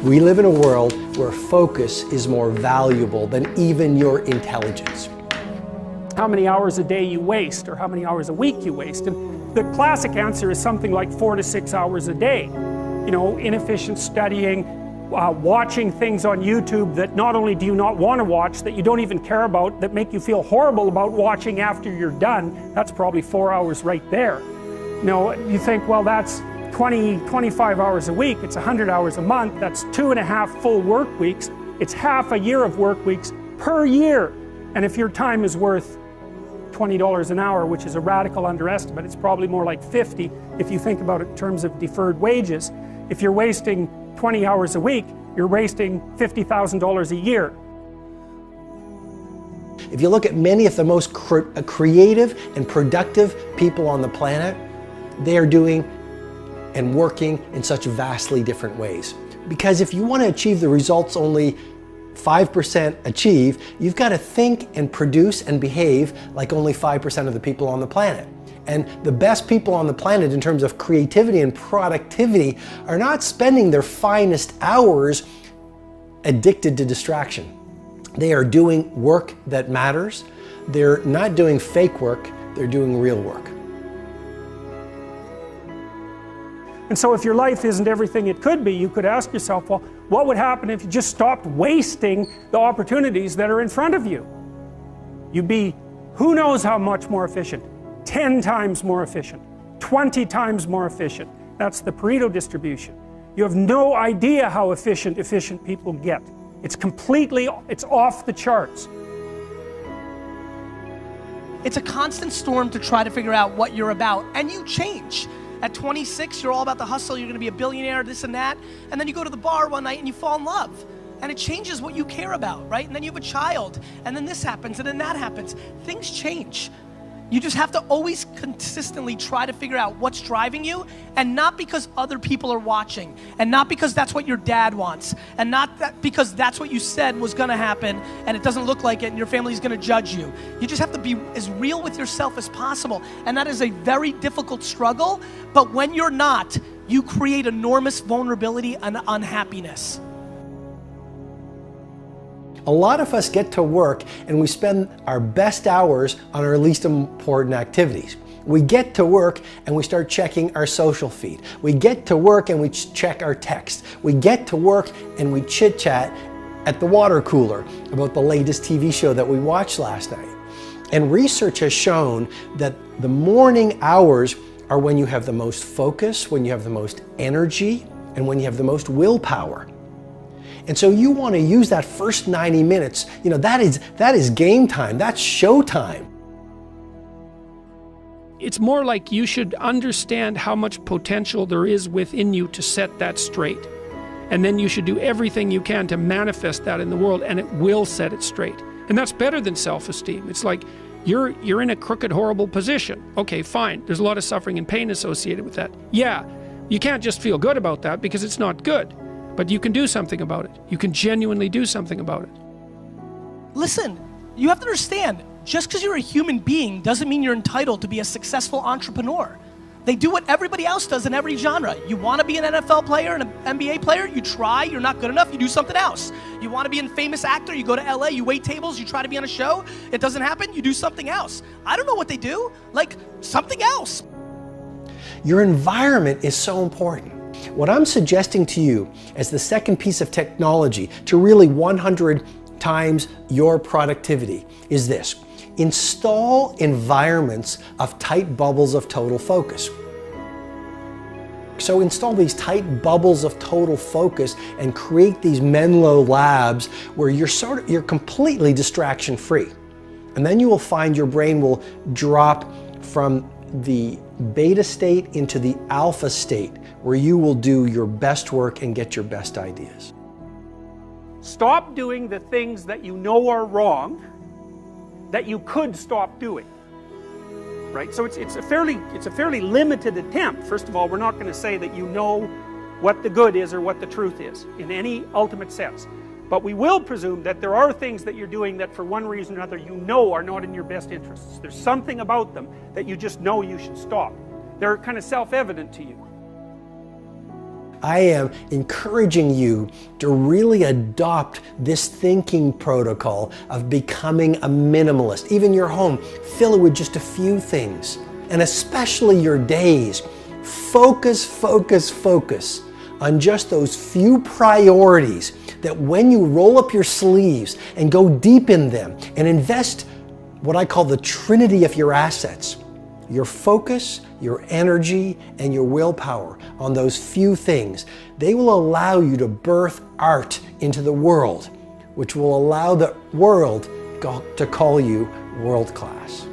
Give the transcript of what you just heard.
We live in a world where focus is more valuable than even your intelligence. How many hours a day you waste, or how many hours a week you waste. And the classic answer is something like 4 to 6 hours a day. You know, inefficient studying, watching things on YouTube that not only do you not want to watch, that you don't even care about, that make you feel horrible about watching after you're done. That's probably 4 hours right there. You know, you think, well, that's 25 hours a week, it's 100 hours a month, that's 2.5 full work weeks, it's half a year of work weeks per year. And if your time is worth $20 an hour, which is a radical underestimate, it's probably more like 50 if you think about it in terms of deferred wages. If you're wasting 20 hours a week, you're wasting $50,000 a year. If you look at many of the most creative and productive people on the planet, they are doing and working in such vastly different ways. Because if you want to achieve the results only 5% achieve, you've got to think and produce and behave like only 5% of the people on the planet. And the best people on the planet in terms of creativity and productivity are not spending their finest hours addicted to distraction. They are doing work that matters. They're not doing fake work, they're doing real work. And so if your life isn't everything it could be, you could ask yourself, well, what would happen if you just stopped wasting the opportunities that are in front of you? You'd be who knows how much more efficient. 10 times more efficient, 20 times more efficient. That's the Pareto distribution. You have no idea how efficient people get. It's off the charts. It's a constant storm to try to figure out what you're about, and you change. At 26, you're all about the hustle, you're gonna be a billionaire, this and that, and then you go to the bar one night and you fall in love. And it changes what you care about, right? And then you have a child, and then this happens, and then that happens. Things change. You just have to always consistently try to figure out what's driving you, and not because other people are watching, and not because that's what your dad wants, and not because that's what you said was gonna happen, and it doesn't look like it, and your family's gonna judge you. You just have to be as real with yourself as possible, and that is a very difficult struggle, but when you're not, you create enormous vulnerability and unhappiness. A lot of us get to work and we spend our best hours on our least important activities. We get to work and we start checking our social feed. We get to work and we check our text. We get to work and we chit-chat at the water cooler about the latest TV show that we watched last night. And research has shown that the morning hours are when you have the most focus, when you have the most energy, and when you have the most willpower. And so you want to use that first 90 minutes, you know, that is game time, that's show time. It's more like you should understand how much potential there is within you to set that straight. And then you should do everything you can to manifest that in the world, and it will set it straight. And that's better than self-esteem. It's like you're in a crooked, horrible position. Okay, fine, there's a lot of suffering and pain associated with that. Yeah, you can't just feel good about that because it's not good. But you can do something about it. You can genuinely do something about it. Listen, you have to understand, just because you're a human being doesn't mean you're entitled to be a successful entrepreneur. They do what everybody else does in every genre. You want to be an NFL player and an NBA player, you try, you're not good enough, you do something else. You want to be a famous actor, you go to LA, you wait tables, you try to be on a show, it doesn't happen, you do something else. I don't know what they do, like something else. Your environment is so important. What I'm suggesting to you as the second piece of technology to really 100 times your productivity is this. Install environments of tight bubbles of total focus. So install these tight bubbles of total focus and create these Menlo labs where you're completely distraction free. And then you will find your brain will drop from the beta state into the alpha state, where you will do your best work and get your best ideas. Stop doing the things that you know are wrong that you could stop doing. Right? So it's a fairly limited attempt. First of all, we're not going to say that you know what the good is or what the truth is in any ultimate sense. But we will presume that there are things that you're doing that for one reason or another you know are not in your best interests. There's something about them that you just know you should stop. They're kind of self-evident to you. I am encouraging you to really adopt this thinking protocol of becoming a minimalist. Even your home, fill it with just a few things. And especially your days, focus on just those few priorities that when you roll up your sleeves and go deep in them and invest what I call the trinity of your assets, your focus, your energy, and your willpower on those few things, they will allow you to birth art into the world, which will allow the world to call you world class.